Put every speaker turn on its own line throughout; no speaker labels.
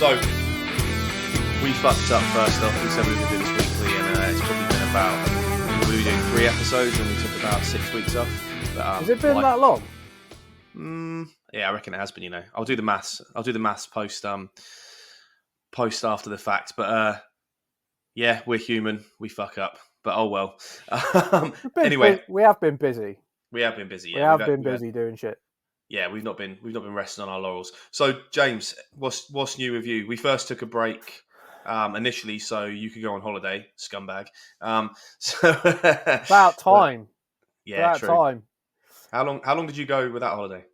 So, we fucked up first off. We said we were going to do this weekly, and it's probably been about, we were doing 3 episodes, and we took about 6 weeks off. But,
has it been that long?
Yeah, I reckon it has been. You know, I'll do the maths post after the fact. But yeah, we're human. We fuck up. But oh well. Anyway,
we have been busy.
We have been busy.
Yeah, we have been busy doing shit.
Yeah, we've not been resting on our laurels. So, James, what's new with you? We first took a break initially, so you could go on holiday, scumbag.
About time.
Yeah,
about
true.
time.
How long did you go without holiday?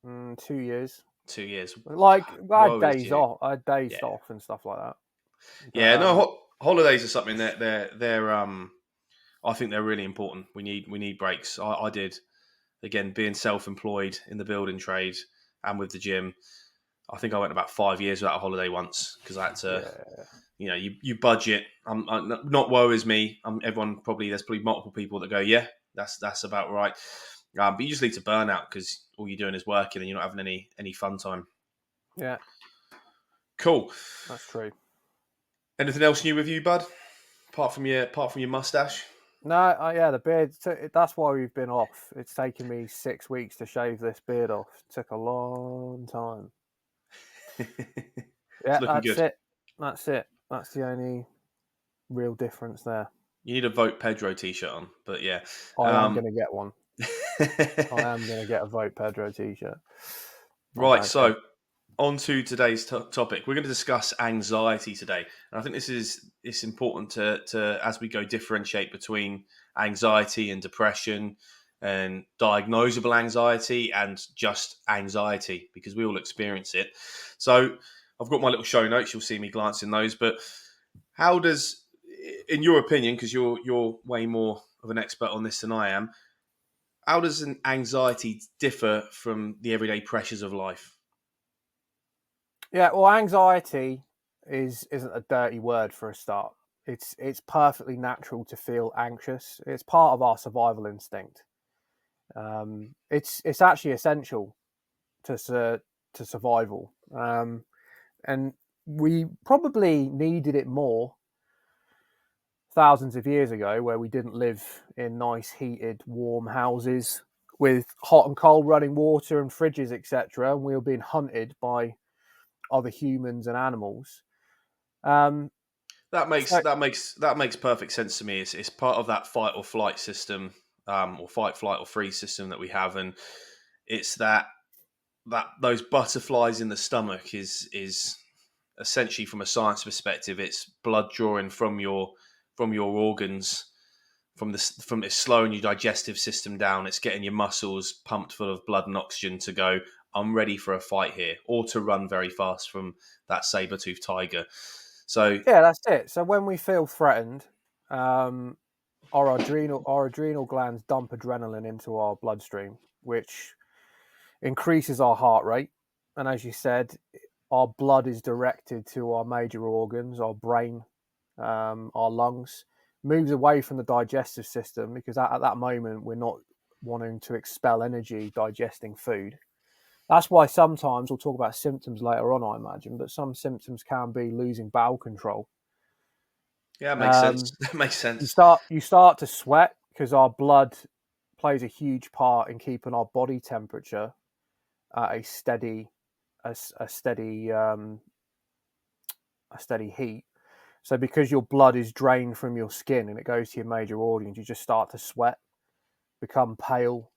2 years.
2 years.
Like I had days off. I had days off and stuff like that.
Yeah, no, holidays are something that they're I think they're really important. We need breaks. I did. Again, being self-employed in the building trade and with the gym, I think I went about 5 years without a holiday once because I had to, you budget. Not woe is me. There's probably multiple people that go, yeah, that's about right. But you just lead to burnout because all you're doing is working and you're not having any fun time.
Yeah.
Cool.
That's true.
Anything else new with you, bud? Apart from your mustache?
No, yeah, the beard. That's why we've been off. It's taken me 6 weeks to shave this beard off. It took a long time. Yeah, that's good. That's it. That's the only real difference there.
You need a Vote Pedro t-shirt on, but yeah.
I am going to get one. I am going to get a Vote Pedro t-shirt.
Right, so on to today's topic. We're going to discuss anxiety today. And I think it's important to as we go, differentiate between anxiety and depression and diagnosable anxiety and just anxiety, because we all experience it. So I've got my little show notes. You'll see me glancing those. But how does, in your opinion, because you're way more of an expert on this than I am, how does an anxiety differ from the everyday pressures of life?
Yeah, well, anxiety isn't a dirty word for a start. It's perfectly natural to feel anxious. It's part of our survival instinct. It's actually essential to survival. And we probably needed it more thousands of years ago, where we didn't live in nice, heated, warm houses with hot and cold running water and fridges, etc. And we were being hunted by other humans and animals.
That makes perfect sense to me. It's part of that fight or flight system, or fight, flight, or freeze system that we have, and it's that those butterflies in the stomach is essentially, from a science perspective, it's blood drawing from your organs, it's slowing your digestive system down. It's getting your muscles pumped full of blood and oxygen to go, I'm ready for a fight here, or to run very fast from that saber-toothed tiger. So
yeah, that's it. So when we feel threatened, our adrenal glands dump adrenaline into our bloodstream, which increases our heart rate. And as you said, our blood is directed to our major organs, our brain, our lungs, moves away from the digestive system, because at that moment we're not wanting to expel energy digesting food. That's why sometimes we'll talk about symptoms later on, I imagine, but some symptoms can be losing bowel control.
Yeah, that makes sense. That makes sense.
You start to sweat because our blood plays a huge part in keeping our body temperature at a steady heat. So because your blood is drained from your skin and it goes to your major organs, you just start to sweat, become pale.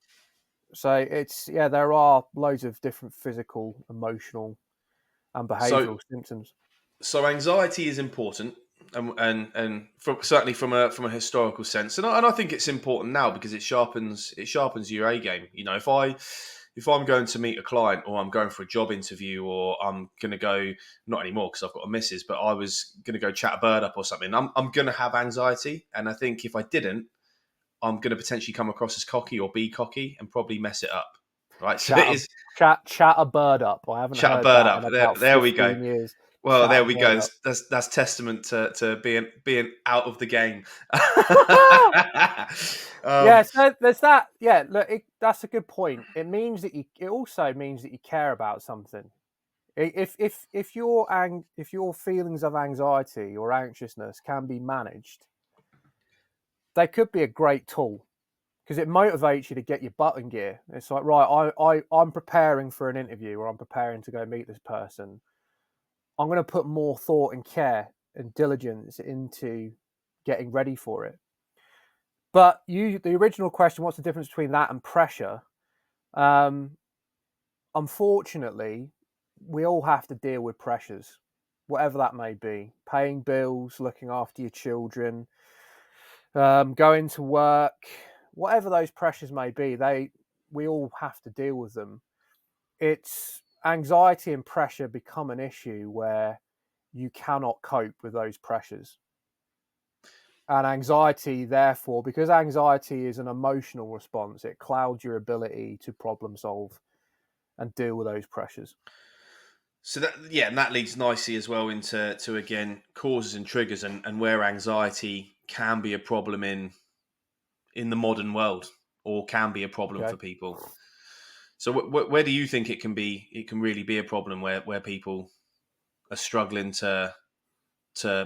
So there are loads of different physical, emotional, and behavioural symptoms.
So anxiety is important, and certainly from a historical sense, and I think it's important now because it sharpens your A game. You know, if I'm going to meet a client, or I'm going for a job interview, or I'm going to go, not anymore because I've got a missus, but I was going to go chat a bird up or something, I'm going to have anxiety, and I think if I didn't, I'm going to potentially come across as cocky or be cocky and probably mess it up. Right? So it is
chat a bird up. I haven't
chat
heard
a bird
that
up.
in about
there we go.
Years.
Well, there we go. That's testament to being out of the game.
Yeah, so there's that. Yeah, look, that's a good point. It also means that you care about something. If your feelings of anxiety or anxiousness can be managed, they could be a great tool because it motivates you to get your butt in gear. It's like, right, I'm preparing for an interview, or I'm preparing to go meet this person. I'm going to put more thought and care and diligence into getting ready for it. But the original question, what's the difference between that and pressure? Unfortunately, we all have to deal with pressures, whatever that may be. Paying bills, looking after your children, going to work, whatever those pressures may be, we all have to deal with them. It's anxiety and pressure become an issue where you cannot cope with those pressures. And anxiety, therefore, because anxiety is an emotional response, it clouds your ability to problem solve and deal with those pressures.
So and that leads nicely as well into again causes and triggers, and where anxiety can be a problem in the modern world, or can be a problem
Okay.
for people. So where do you think it can be? It can really be a problem where people are struggling to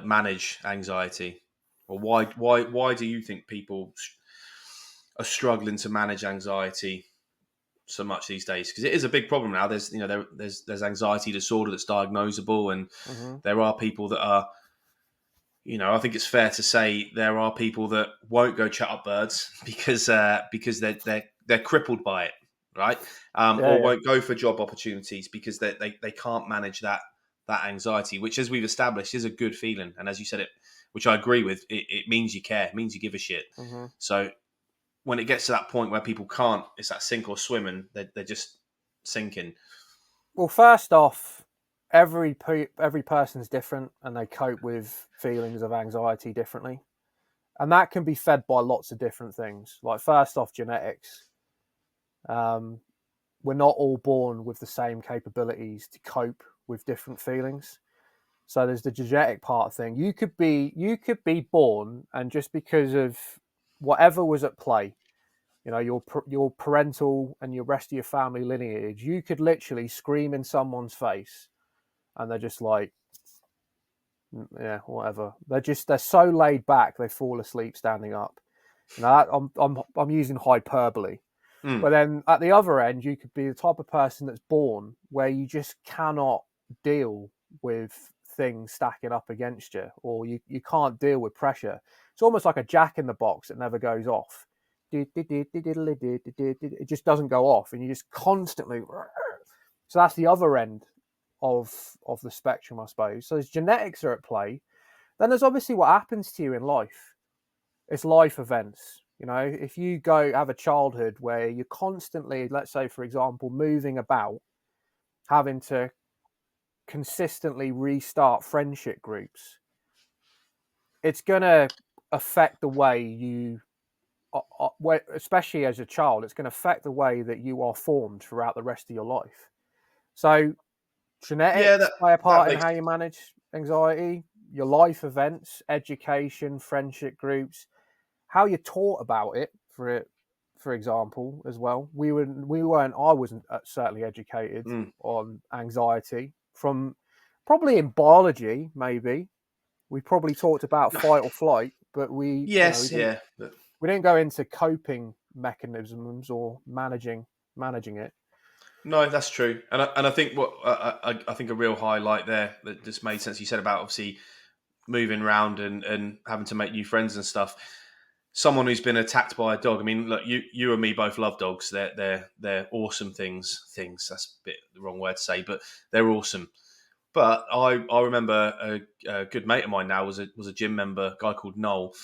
manage anxiety, or why do you think people are struggling to manage anxiety so much these days? Because it is a big problem now. There's there's anxiety disorder that's diagnosable, and
Mm-hmm.
there are people that are, I think it's fair to say there are people that won't go chat up birds because they're crippled by it, right?
Yeah,
Or
yeah.
won't go for job opportunities because they can't manage that anxiety, which, as we've established, is a good feeling. And as you said it, which I agree with, it means you care, it means you give a shit.
Mm-hmm.
So when it gets to that point where people can't, it's that sink or swim, and they're just sinking.
Well, first off, every person's different, and they cope with feelings of anxiety differently, and that can be fed by lots of different things. Like, first off, genetics. Um, we're not all born with the same capabilities to cope with different feelings. So there's the genetic part of thing. You could be born, and just because of whatever was at play, your parental and your rest of your family lineage, you could literally scream in someone's face, and they're just like, yeah, whatever. They're so laid back they fall asleep standing up. Now I'm using hyperbole.
Mm.
But then at the other end, you could be the type of person that's born where you just cannot deal with things stacking up against you, or you can't deal with pressure. It's almost like a jack in the box that never goes off. It just doesn't go off, and you just constantly. So that's the other end of the spectrum, I suppose. So there's genetics are at play. Then there's obviously what happens to you in life. It's life events. If you go have a childhood where you're constantly, let's say, for example, moving about, having to consistently restart friendship groups, it's going to affect the way especially as a child, it's going to affect the way that you are formed throughout the rest of your life. So
Yeah,
genetics
that
play a
that
part in
makes
how you manage anxiety, your life events, education, friendship groups, how you're taught about it, for example, as well. I wasn't certainly educated
mm.
on anxiety from probably in biology. Maybe we probably talked about fight or flight, but we
Yes,
didn't
yeah. But
go into coping mechanisms or managing it.
no, that's true, and I think what I think a real highlight there that just made sense. You said about obviously moving around and having to make new friends and stuff. Someone who's been attacked by a dog. I mean, look, you and me both love dogs. They're awesome things. Things, that's a bit the wrong word to say, but they're awesome. But I remember a good mate of mine now was a gym member, a guy called Noel.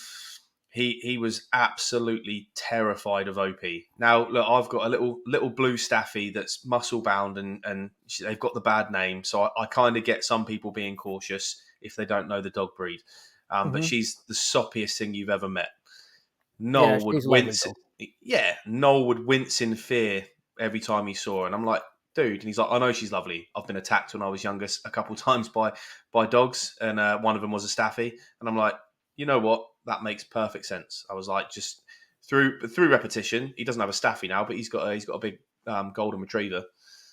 He was absolutely terrified of OP. Now look, I've got a little blue staffy that's muscle bound, and they've got the bad name, so I kind of get some people being cautious if they don't know the dog breed. But
Mm-hmm.
she's the soppiest thing you've ever met.
Yeah,
Noel would
she's a lovely
wince.
dog.
Yeah, Noel would wince in fear every time he saw her, and I'm like, dude. And he's like, I know she's lovely. I've been attacked when I was younger a couple of times by dogs, and one of them was a staffy. And I'm like, you know what? That makes perfect sense. I was like, just through repetition. He doesn't have a staffy now, but he's got a big golden retriever.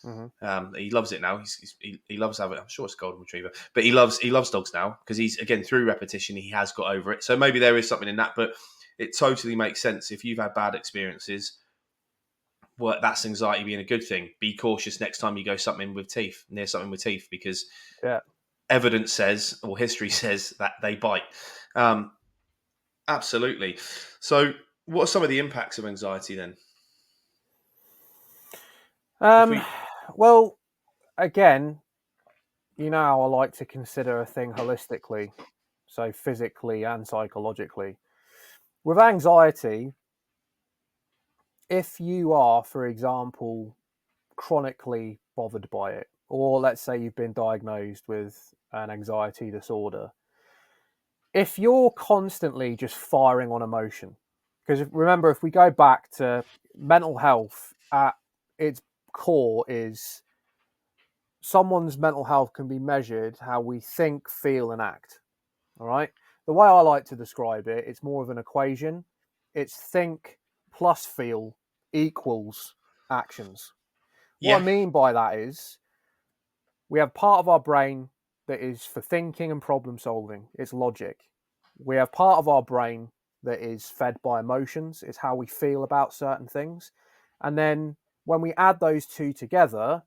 Hmm.
He loves it now. He loves having. I'm sure it's a golden retriever, but he loves dogs now because he's, again, through repetition he has got over it. So maybe there is something in that, but it totally makes sense if you've had bad experiences. Well, that's anxiety being a good thing. Be cautious next time you go near something with teeth, because
Yeah.
evidence says, or history says, that they bite. Um, Absolutely. So, what are some of the impacts of anxiety then? If
Um,
we,
well, again, you know how I like to consider a thing holistically, so physically and psychologically. With anxiety, if you are, for example, chronically bothered by it, or let's say you've been diagnosed with an anxiety disorder, if you're constantly just firing on emotion, because remember, if we go back to mental health at its core, is someone's mental health can be measured how we think, feel, and act. All right. The way I like to describe it, it's more of an equation. It's think plus feel equals actions. What I
yeah,
mean by that is we have part of our brain that is for thinking and problem solving, it's logic. We have part of our brain that is fed by emotions, it's how we feel about certain things. And then when we add those two together,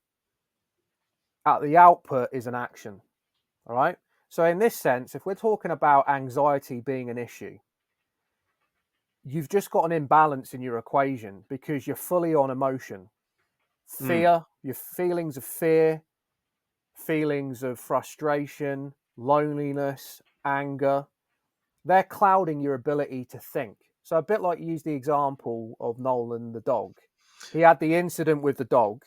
at the output is an action. All right. So, in this sense, if we're talking about anxiety being an issue, you've just got an imbalance in your equation because you're fully on emotion.
mm,
Fear, your feelings of fear, feelings of frustration, loneliness, anger, they're clouding your ability to think. So, a bit like you use the example of Nolan the dog. He had the incident with the dog.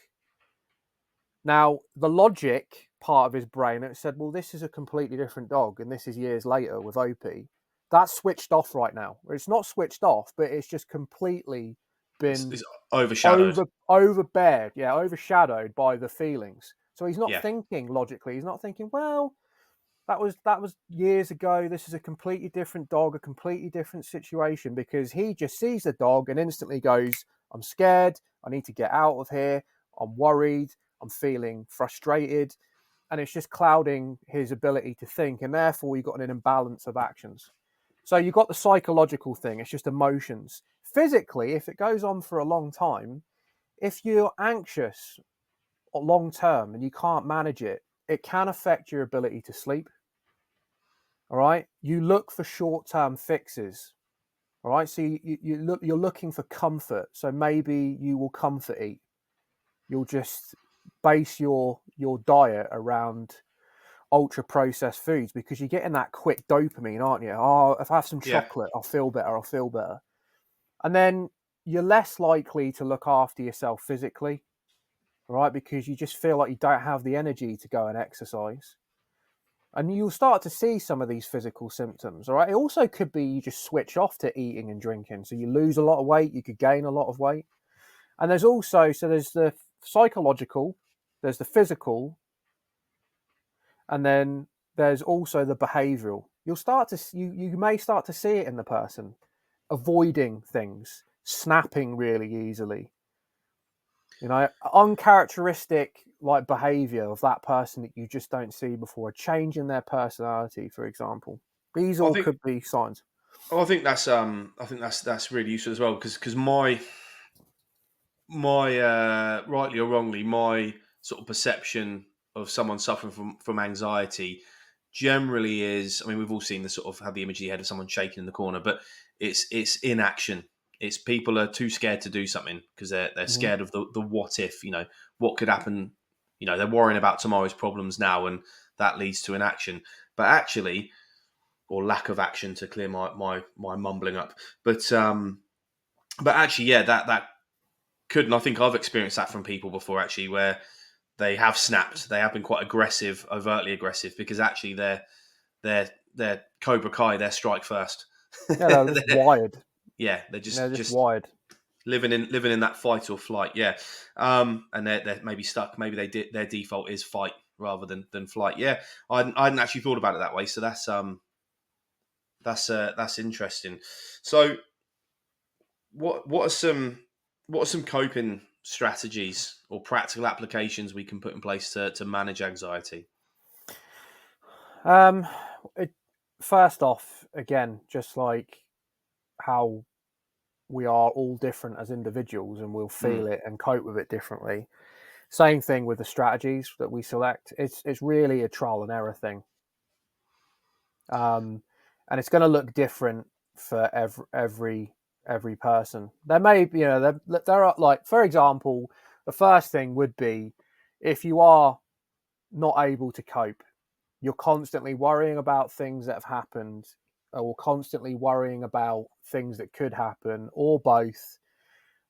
Now, the logic part of his brain, it said, well, this is a completely different dog, and this is years later with Opie. That's switched off right now. It's not switched off, but it's just completely been
it's overshadowed.
overshadowed by the feelings. So he's not
Yeah,
thinking logically. He's not thinking, well, that was years ago. This is a completely different dog, a completely different situation, because he just sees the dog and instantly goes, I'm scared. I need to get out of here. I'm worried. I'm feeling frustrated. And it's just clouding his ability to think. And therefore, you've got an imbalance of actions. So you've got the psychological thing, it's just emotions. Physically, if it goes on for a long time, if you're anxious long term and you can't manage it, it can affect your ability to sleep. All right. You look for short term fixes. All right. So you're looking for comfort. So maybe you will comfort eat. You'll just base your diet around ultra processed foods because you're getting that quick dopamine, aren't you? Oh, if I have some
yeah,
chocolate, I'll feel better. I'll feel better. And then you're less likely to look after yourself physically, right? Because you just feel like you don't have the energy to go and exercise. And you'll start to see some of these physical symptoms, all right? It also could be you just switch off to eating and drinking. So you lose a lot of weight, you could gain a lot of weight. And there's also, so there's the psychological, there's the physical, and then there's also the behavioral. You may start to see it in the person, avoiding things, snapping really easily, uncharacteristic like behavior of that person that you just don't see before, a change in their personality, for example. These
I
all
think
could be signs.
I think that's really useful as well, because my rightly or wrongly, my sort of perception of someone suffering from anxiety generally is, I mean, we've all seen the sort of, have the image in your head of someone shaking in the corner, but it's inaction. It's people are too scared to do something because they're
Hmm.
scared of the what if, what could happen. They're worrying about tomorrow's problems now, and that leads to inaction. But actually, or lack of action, to clear my mumbling up. But actually, yeah, that could, and I think I've experienced that from people before, actually, where they have snapped. They have been quite aggressive, overtly aggressive, because actually they're Cobra Kai, they're strike first.
Yeah, they're just wired.
Yeah, they're
They're
just
just
just
wired.
living in that fight or flight. Yeah, and they're maybe stuck. Maybe their default is fight rather than flight. Yeah, I hadn't actually thought about it that way. So that's interesting. So what are some coping strategies or practical applications we can put in place to manage anxiety?
Um, it, First off, again, just like how we are all different as individuals and we'll
Mm.
feel it and cope with it differently. Same thing with the strategies that we select. It's really a trial and error thing, and it's going to look different for every person. There may be, there are, like, for example, the first thing would be if you are not able to cope, you're constantly worrying about things that have happened, or constantly worrying about things that could happen, or both,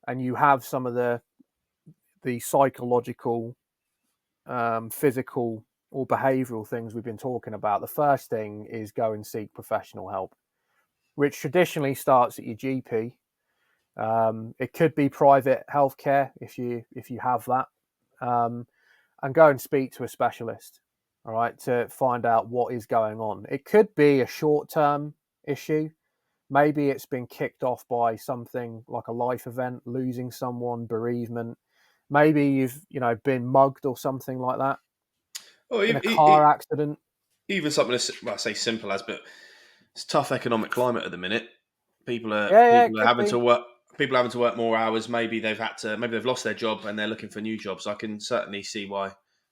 and you have some of the psychological, physical, or behavioral things we've been talking about. The first thing is go and seek professional help, which traditionally starts at your GP. It could be private healthcare if you have that, and go and speak to a specialist. All right, to find out what is going on. It could be a short-term issue. Maybe it's been kicked off by something like a life event, losing someone, bereavement. Maybe you've been mugged or something like that
Or
in a car accident.
even something as, well, I say simple as, but it's a tough economic climate at the minute.
Yeah, it
People are
could
having
be.
to work. People are having to work more hours. Maybe they've lost their job and they're looking for new jobs. I can certainly see why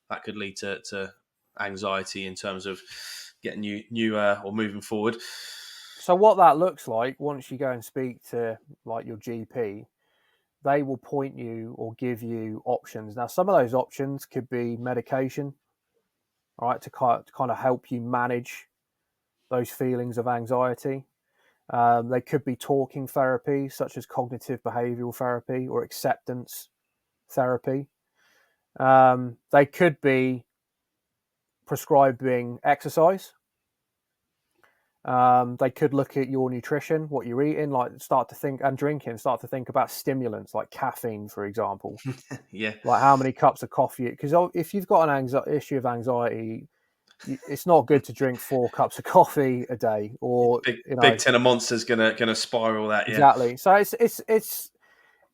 that could lead to anxiety in terms of getting new or moving forward.
So what that looks like, once you go and speak to like your GP, they will point you or give you options. Now, some of those options could be medication, all right, to kind of help you manage those feelings of anxiety. They could be talking therapy, such as cognitive behavioral therapy or acceptance therapy. They could be prescribing exercise. They could look at your nutrition, what you're eating, like start to think, and drinking, start to think about stimulants like caffeine, for example.
Yeah,
Like how many cups of coffee? Because if you've got an issue of anxiety, it's not good to drink 4 cups of coffee a day, or
big ten of monsters gonna spiral that. Yeah.
exactly. So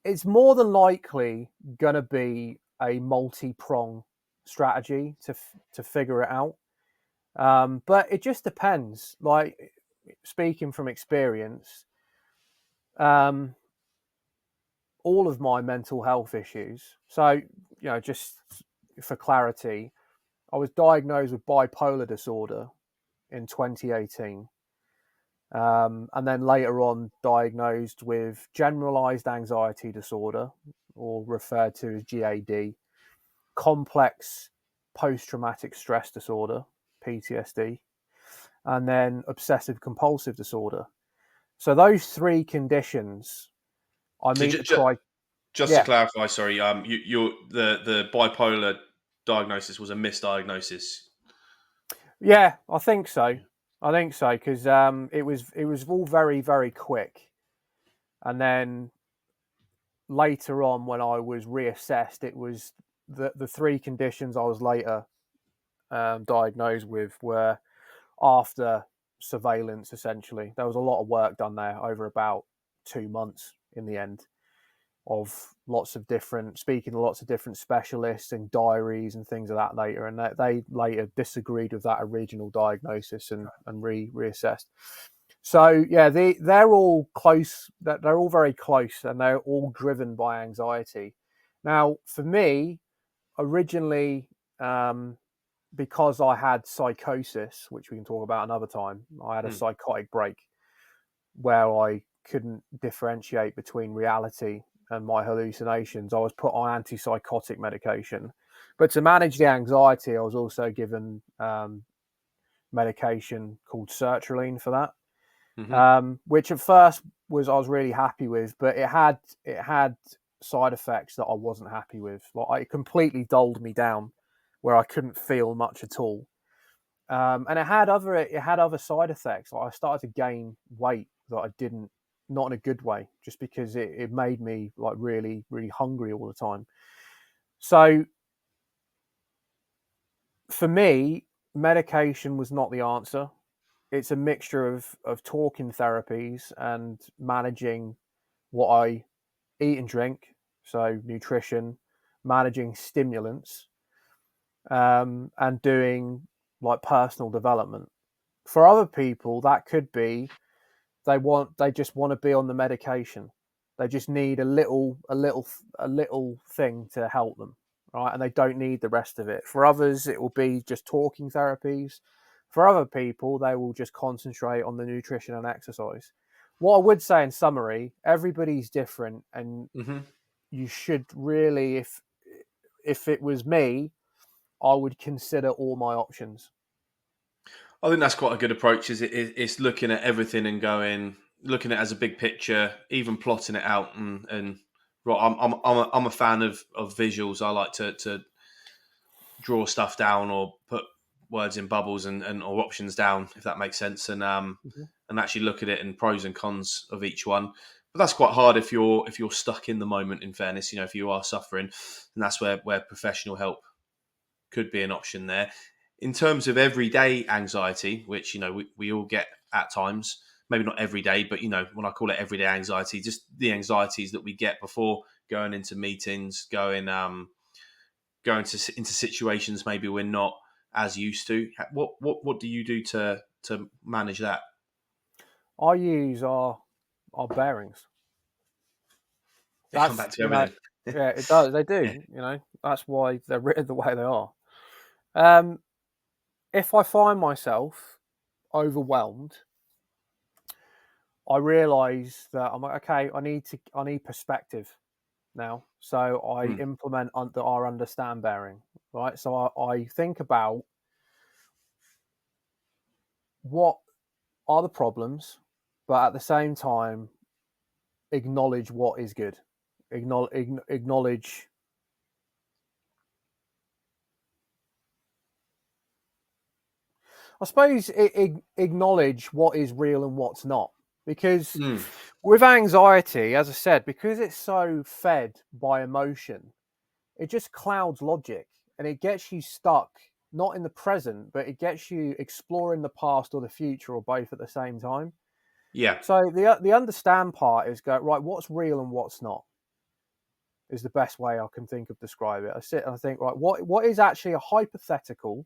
it's more than likely gonna be a multi-prong strategy to figure it out. But it just depends. Like, speaking from experience, um, all of my mental health issues. So, just for clarity, I was diagnosed with bipolar disorder in 2018. And then later on diagnosed with generalized anxiety disorder, or referred to as GAD, complex post-traumatic stress disorder, PTSD, and then obsessive compulsive disorder. So those three conditions, I
So
meet the criteria.
just to
Yeah,
clarify, sorry, the bipolar diagnosis was a misdiagnosis.
yeah, I think so. I think so because it was all very very quick, and then later on when I was reassessed, it was the three conditions I was later diagnosed with were after surveillance. Essentially, there was a lot of work done there over about 2 months in the end, of speaking to lots of different specialists and diaries and things of that later, and they later disagreed with that original diagnosis and reassessed. So yeah, they're all close. They're all very close, and they're all driven by anxiety. Now, for me, originally, because I had psychosis, which we can talk about another time, I had a
Hmm.
psychotic break where I couldn't differentiate between reality and my hallucinations. I was put on antipsychotic medication, but to manage the anxiety, I was also given medication called sertraline for that,
Hmm.
which at first I was really happy with, but it had side effects that I wasn't happy with. Like, it completely dulled me down, where I couldn't feel much at all. And it had other side effects. Like, I started to gain weight that I didn't, not in a good way, just because it made me like really really hungry all the time. So for me, medication was not the answer. It's a mixture of talking therapies and managing what I eat and drink. so nutrition, managing stimulants, and doing like personal development. For other people, that could be they just want to be on the medication. They just need a little thing to help them, right? And they don't need the rest of it. For others, it will be just talking therapies. For other people, they will just concentrate on the nutrition and exercise. What I would say in summary, everybody's different, and
Hmm.
you should really, if it was me, I would consider all my options.
I think that's quite a good approach. It's looking at everything and looking at it as a big picture, even plotting it out. And right, I'm a fan of visuals. I like to draw stuff down or put words in bubbles and or options down, if that makes sense,
Mhm.
and actually look at it and pros and cons of each one. But that's quite hard if you're stuck in the moment. In fairness, if you are suffering, and that's where professional help could be an option there. In terms of everyday anxiety, which we all get at times, maybe not every day, but when I call it everyday anxiety, just the anxieties that we get before going into meetings, into situations maybe we're not as used to. What do you do to manage that?
I use our bearings.
They come
That's
back to everything.
yeah, it does. They
Yeah.
do. That's why they're written the way they are. Um, if I find myself overwhelmed, I realise that I'm like, okay. I need perspective now, so I
Mm.
implement our understand bearing. Right, so I think about what are the problems, but at the same time acknowledge what is good. Acknowledge. I suppose acknowledge what is real and what's not. Because
Mm.
with anxiety, as I said, because it's so fed by emotion, it just clouds logic and it gets you stuck, not in the present, but it gets you exploring the past or the future or both at the same time.
Yeah.
So the understand part is go, right, what's real and what's not is the best way I can think of describe it. I sit and I think, right, what is actually a hypothetical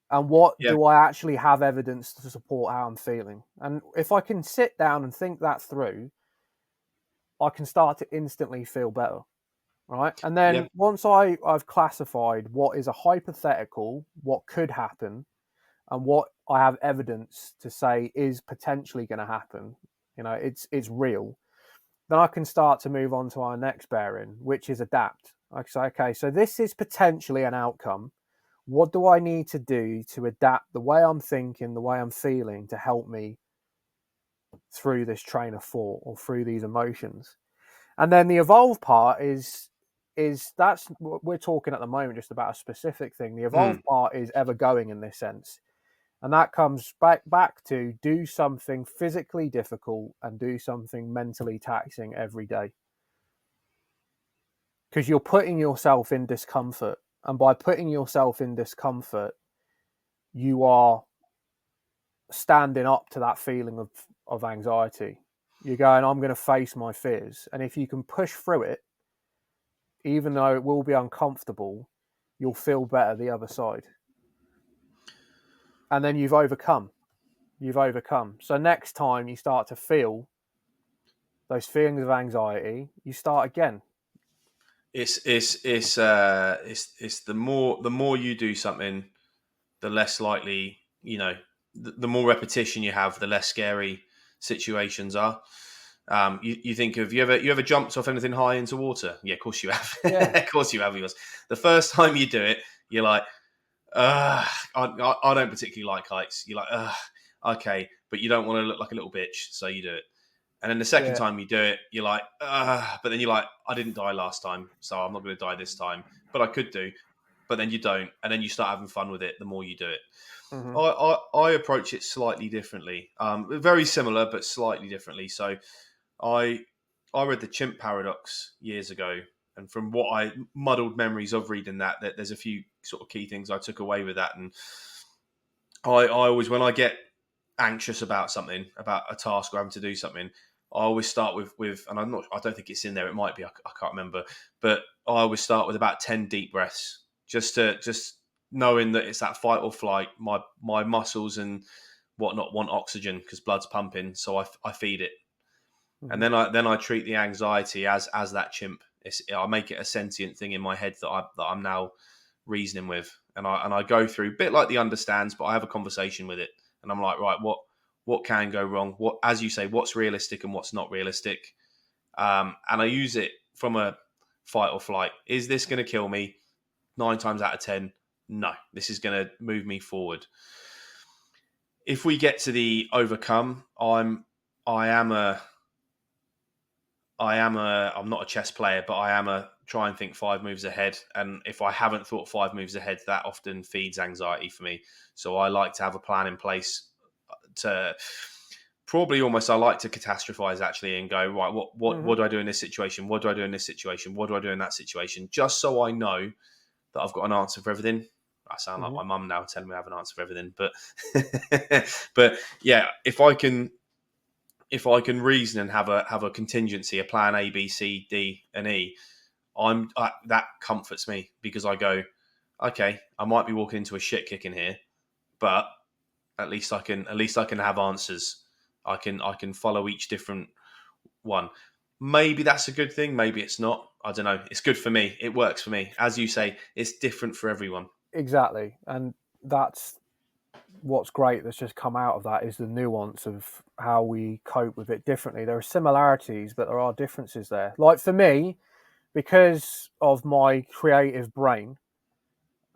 and what
Yeah.
do I actually have evidence to support how I'm feeling? And if I can sit down and think that through, I can start to instantly feel better, right? And
Yeah.
then once I've classified what is a hypothetical, what could happen, and what I have evidence to say is potentially going to happen, it's real. Then I can start to move on to our next bearing, which is adapt. I say, okay, so this is potentially an outcome. What do I need to do to adapt the way I'm thinking, the way I'm feeling to help me through this train of thought or through these emotions? And then the evolve part is that's what we're talking at the moment just about a specific thing. The evolve
Mm.
part is ever going in this sense. And that comes back to do something physically difficult and do something mentally taxing every day. Because you're putting yourself in discomfort. And by putting yourself in discomfort, you are standing up to that feeling of anxiety. You're going, I'm going to face my fears. And if you can push through it, even though it will be uncomfortable, you'll feel better the other side. And then you've overcome. You've overcome. So next time you start to feel those feelings of anxiety, you start again.
It's the more you do something, the less likely, the more repetition you have, the less scary situations are. You think of you ever jumped off anything high into water? Yeah, of course you have.
Yeah,
Of course you have. Because the first time you do it, you're like, I don't particularly like heights. You're like, okay, but you don't want to look like a little bitch, so you do it. And then the second
yeah.
time you do it, you're like, but then you're like, I didn't die last time, so I'm not going to die this time. But I could do. But then you don't, and then you start having fun with it the more you do it.
Mm-hmm.
I approach it slightly differently, very similar but slightly differently. So I I read the Chimp Paradox years ago, and from what I muddled memories of reading that there's a few sort of key things I took away with that. And I always, when I get anxious about something, about a task or having to do something, I always start with, and I don't think it's in there. It might be. I can't remember. But I always start with about 10 deep breaths, just knowing that it's that fight or flight. My muscles and whatnot want oxygen because blood's pumping, so I feed it, and
Hmm.
then I treat the anxiety as that chimp. I make it a sentient thing in my head that I'm now reasoning with, and I go through a bit like the understands, but I have a conversation with it, and I'm like, right, what can go wrong? What, as you say, what's realistic and what's not realistic? And I use it from a fight or flight. Is this going to kill me? 9 times out of 10, no. This is going to move me forward. If we get to the overcome, I am a I'm not a chess player, but I am a try and think 5 moves ahead. And if I haven't thought 5 moves ahead, that often feeds anxiety for me. So I like to have a plan in place to probably almost I like to catastrophize actually and go, right, what
Hmm.
do I do in this situation? What do I do in this situation? What do I do in that situation? Just so I know that I've got an answer for everything. I sound like
Hmm.
my mum now telling me I have an answer for everything. But but yeah, if I can reason and have a contingency, a plan A, B, C, D, and E, that comforts me because I go, okay, I might be walking into a shit kick in here, but at least I can have answers. I can follow each different one. Maybe that's a good thing. Maybe it's not. I don't know. It's good for me. It works for me. As you say, it's different for everyone.
Exactly, and that's what's great that's just come out of that is the nuance of how we cope with it differently. There are similarities, but there are differences there. Like for me, because of my creative brain,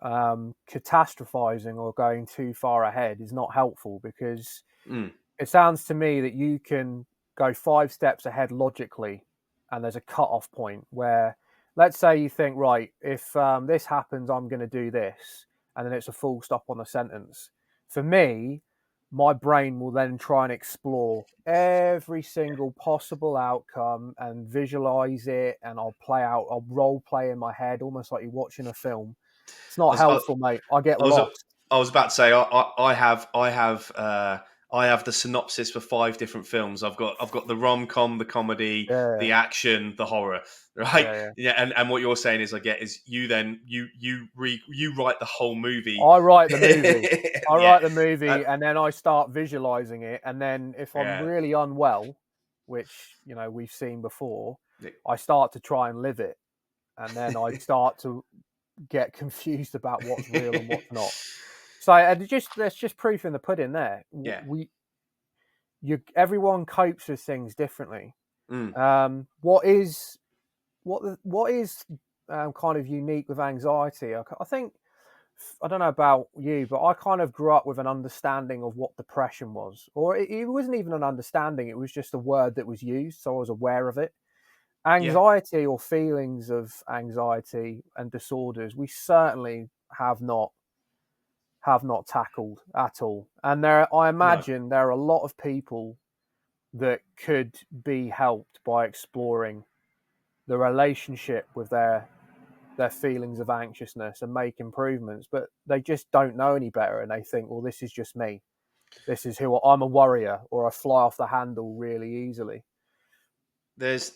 catastrophizing or going too far ahead is not helpful because
Mm,
it sounds to me that you can go 5 steps ahead logically, and there's a cut-off point where, let's say you think, right, if this happens, I'm going to do this, and then it's a full stop on the sentence. For me, my brain will then try and explore every single possible outcome and visualize it, and I'll role play in my head, almost like you're watching a film. It's
I
not
was, I,
helpful, mate. I get
I was
lost.
I was about to say I have the synopsis for 5 different films. I've got the rom com, the comedy,
Yeah,
the action, the horror. Right?
yeah, yeah.
Yeah, and what you're saying is I get is you then you write the whole movie.
I write the movie. I
Yeah,
write the movie
that,
and then I start visualizing it. And then if I'm
yeah.
really unwell, which, we've seen before, I start to try and live it. And then I start to get confused about what's real and what's not. So there's just proof in the pudding there.
Yeah.
Everyone copes with things differently.
Mm.
What is kind of unique with anxiety? I think I don't know about you, but I kind of grew up with an understanding of what depression was, or it wasn't even an understanding; it was just a word that was used, so I was aware of it.
Yeah.
Anxiety or feelings of anxiety and disorders, we certainly have not tackled at all. And I
No.
imagine there are a lot of people that could be helped by exploring the relationship with their feelings of anxiousness and make improvements, but they just don't know any better, and they think, well, this is just me. This is who I'm a worrier, or I fly off the handle really easily.
There's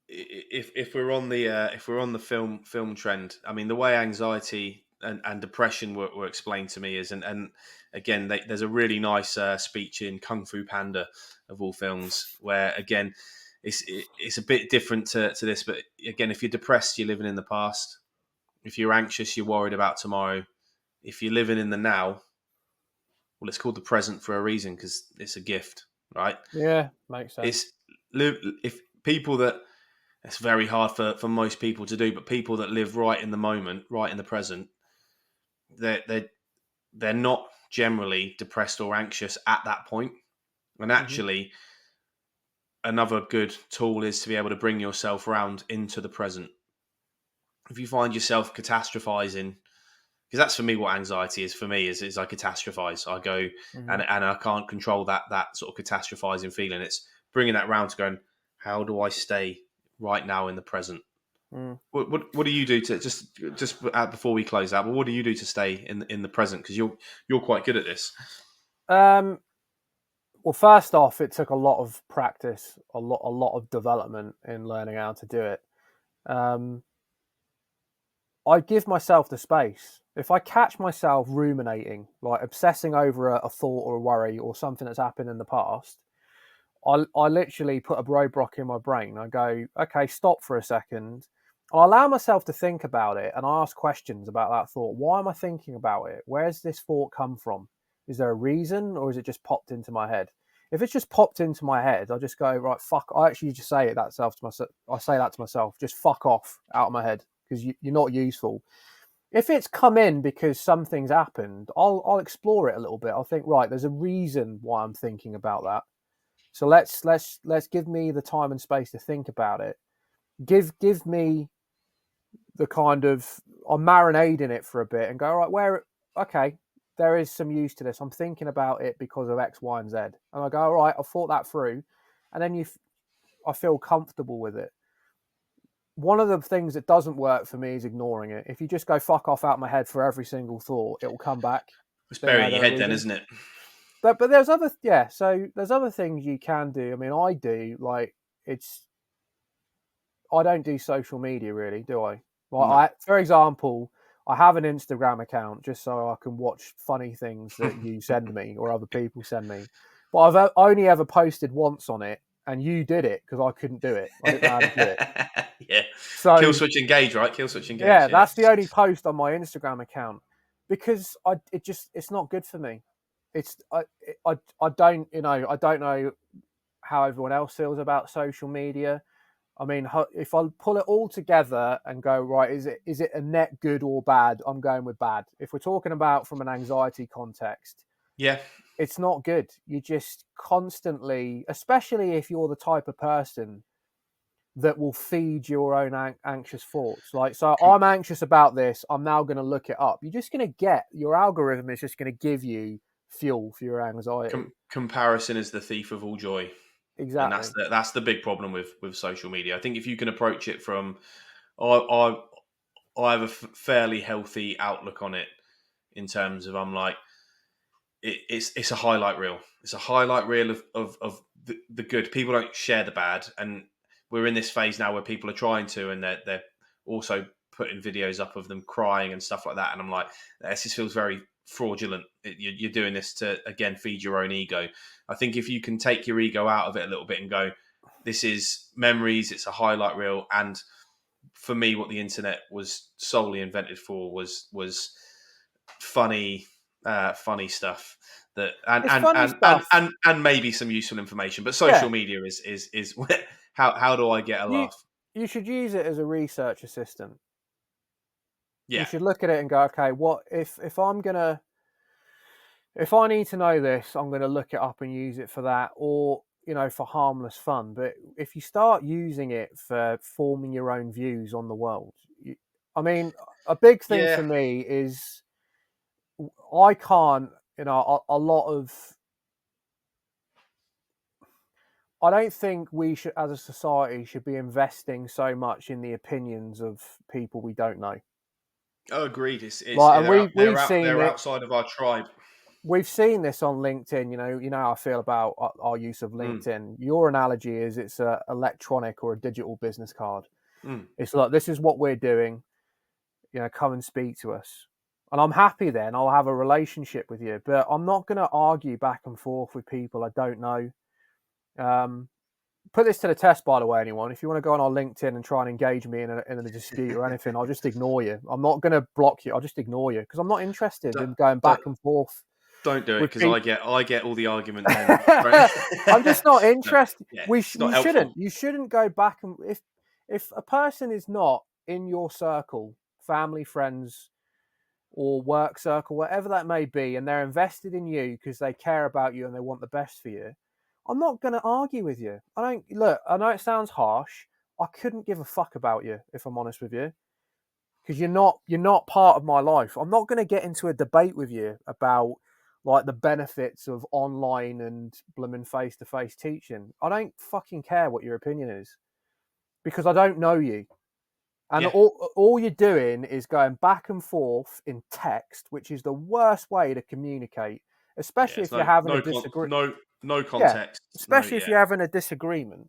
if we're on the film trend, I mean the way anxiety and depression were explained to me is and again there's a really nice speech in Kung Fu Panda of all films where again it's a bit different to this, but again if you're depressed you're living in the past, if you're anxious you're worried about tomorrow, if you're living in the now, well it's called the present for a reason because it's a gift, right?
Yeah, makes sense.
It's if people that it's very hard for most people to do, but people that live right in the moment, right in the present, they're they're not generally depressed or anxious at that point. And
Hmm.
actually, another good tool is to be able to bring yourself round into the present. If you find yourself catastrophizing, because that's for me what anxiety is for me is I catastrophize. I go
Hmm.
and I can't control that sort of catastrophizing feeling. It's bringing that round to going, how do I stay right now in the present?
Mm.
What do you do to just before we close out? Well, what do you do to stay in the present? Because you're quite good at this.
Um, Well, first off, it took a lot of practice, a lot of development in learning how to do it. Um, I give myself the space. If I catch myself ruminating, like obsessing over a thought or a worry or something that's happened in the past, I literally put a roadblock in my brain. I go, okay, stop for a second. I allow myself to think about it and I ask questions about that thought. Why am I thinking about it? Where's this thought come from? Is there a reason or is it just popped into my head? If it's just popped into my head, I just go, right, fuck. I actually just say it that self to myself. I say that to myself, just fuck off out of my head because you're not useful. If it's come in because something's happened, I'll explore it a little bit. I'll think, right, there's a reason why I'm thinking about that. So let's give me the time and space to think about it. Give me the kind of I'll marinate in it for a bit and go, all right, where okay, there is some use to this. I'm thinking about it because of X, Y, and Z. And I go, all right, I've thought that through. And then I feel comfortable with it. One of the things that doesn't work for me is ignoring it. If you just go fuck off out my head for every single thought, it will come back.
It's buried in your head then, isn't it?
But there's so there's other things you can do. I mean, I do, like, I don't do social media really, do I? Like, no. For example, I have an Instagram account just so I can watch funny things that you send me or other people send me. But I've only ever posted once on it, and you did it because I couldn't do it. I didn't know how to do it.
Yeah. So, kill switch engage, right? Kill switch engage.
Yeah, that's the only post on my Instagram account because it's not good for me. I don't know how everyone else feels about social media. I mean, if I pull it all together and go, right, is it a net good or bad? I'm going with bad. If we're talking about from an anxiety context,
yeah,
it's not good. You just constantly, especially if you're the type of person that will feed your own anxious thoughts. Like, so I'm anxious about this. I'm now going to look it up. You're just going to get, your algorithm is just going to give you fuel for your anxiety.
Comparison is the thief of all joy.
Exactly.
And that's the big problem with social media. I think if you can approach it from, I have a fairly healthy outlook on it in terms of, I'm like, it's a highlight reel. It's a highlight reel of the good. People don't share the bad, and we're in this phase now where people are trying to, and they're also putting videos up of them crying and stuff like that. And I'm like, this just feels very fraudulent. You're doing this to, again, feed your own ego. I think if you can take your ego out of it a little bit and go, this is memories, it's a highlight reel. And for me, what the internet was solely invented for was funny stuff that and maybe some useful information. But social media is how do I get a laugh?
You should use it as a research assistant.
Yeah.
You should look at it and go, okay, what if I need to know this, I'm gonna look it up and use it for that, or for harmless fun. But if you start using it for forming your own views on the world, I mean, a big thing for me is I can't, a lot of. I don't think we should, as a society, should be investing so much in the opinions of people we don't know.
Oh, agreed. They're outside of our tribe.
We've seen this on LinkedIn. You know how I feel about our use of LinkedIn. Your analogy is it's an electronic or a digital business card. It's like, this is what we're doing. Come and speak to us. And I'm happy then. I'll have a relationship with you. But I'm not going to argue back and forth with people I don't know. Put this to the test, by the way, anyone. If you want to go on our LinkedIn and try and engage me in a dispute or anything, I'll just ignore you. I'm not going to block you. I'll just ignore you because I'm not interested in going back and forth.
Don't do it because I get all the argument.
I'm just not interested.
No,
You shouldn't go back and if a person is not in your circle, family, friends, or work circle, whatever that may be, and they're invested in you because they care about you and they want the best for you, I'm not going to argue with you. I know it sounds harsh. I couldn't give a fuck about you, if I'm honest with you, because you're not part of my life. I'm not going to get into a debate with you about like the benefits of online and blooming face-to-face teaching. I don't fucking care what your opinion is because I don't know you. And all you're doing is going back and forth in text, which is the worst way to communicate. especially
it's
if you're having a
no
Yeah,
context.
especially if you're having a disagreement.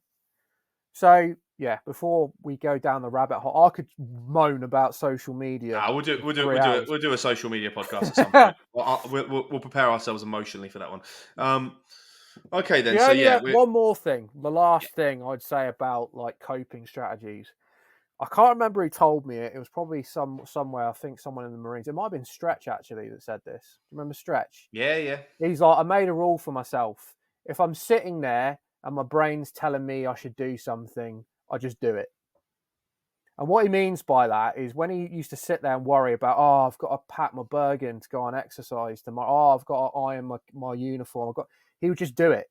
So yeah, before we go down the rabbit hole, I could moan about social media.
We'll do
for 3 hours.
we'll do a social media podcast at some point. We'll prepare ourselves emotionally for that one. Okay then. So yeah,
One more thing. The last thing I'd say about like coping strategies. I can't remember who told me it. It was probably somewhere. I think someone in the Marines. It might have been Stretch actually that said this. Do you remember Stretch?
yeah.
He's like, I made a rule for myself. If I'm sitting there and my brain's telling me I should do something, I just do it. And what he means by that is when he used to sit there and worry about, oh, I've got to pack my Bergen to go on exercise tomorrow. Oh, I've got to iron my uniform. He would just do it.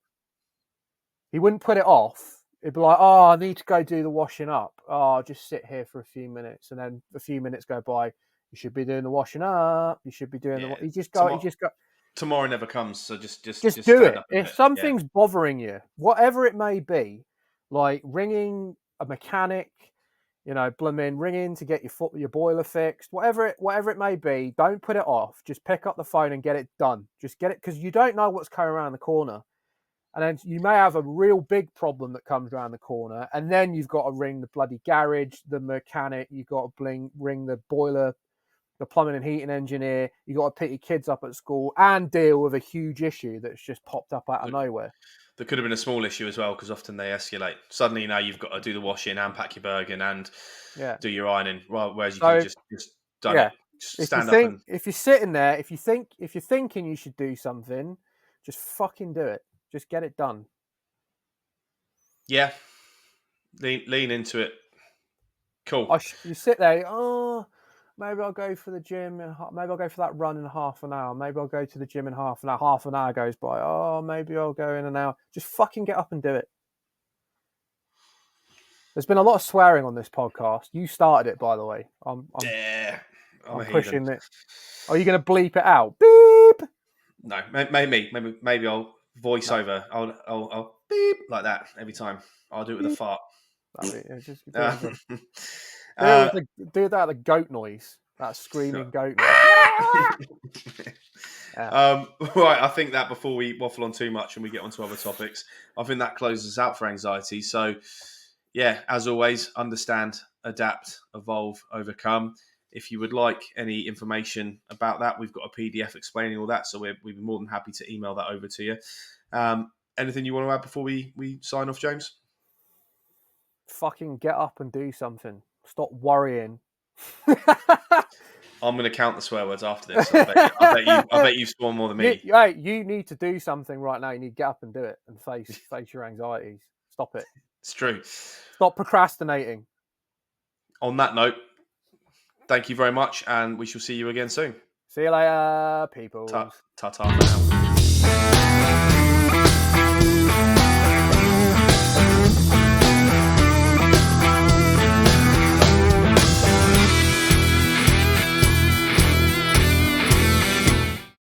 He wouldn't put it off. He'd be like, oh, I need to go do the washing up. Oh, I'll just sit here for a few minutes. And then a few minutes go by. You should be doing the washing up. You should be doing the... You just go...
Tomorrow never comes, so just
do it. If something's bothering you, whatever it may be, like ringing a mechanic, ringing to get your boiler fixed, whatever it may be, don't put it off. Just pick up the phone and get it done. Just get it, because you don't know what's coming around the corner. And then you may have a real big problem that comes around the corner, and then you've got to ring the bloody garage, the mechanic, you've got to ring the boiler, the plumbing and heating engineer, you got to pick your kids up at school and deal with a huge issue that's just popped up out of nowhere.
There could have been a small issue as well, because often they escalate. Suddenly now you've got to do the washing and pack your Bergen and do your ironing, whereas you can just done it. Stand up and...
If you're sitting there, if you're thinking you should do something, just fucking do it. Just get it done.
Yeah. Lean into it. Cool.
You sit there, oh, maybe I'll go for the gym, maybe I'll go for that run in half an hour, maybe I'll go to the gym in half an hour. Half an hour goes by, oh, maybe I'll go in an hour. Just fucking get up and do it. There's been a lot of swearing on this podcast. You started it, by the way. I'm pushing it. Are you going to bleep it out? Beep!
No, maybe I'll voice over. I'll beep like that every time. I'll do it with a fart.
Do that the goat noise, that screaming goat noise.
Right, I think that before we waffle on too much and we get onto other topics, I think that closes us out for anxiety. So, yeah, as always, understand, adapt, evolve, overcome. If you would like any information about that, we've got a PDF explaining all that, so we'd be more than happy to email that over to you. Anything you want to add before we sign off, James?
Fucking get up and do something. Stop worrying.
I'm going to count the swear words after this. I bet you've sworn more than me.
You need to do something right now. You need to get up and do it and face your anxieties. Stop it.
It's true.
Stop procrastinating.
On that note, thank you very much, and we shall see you again soon.
See you later, people.
Ta-ta for now.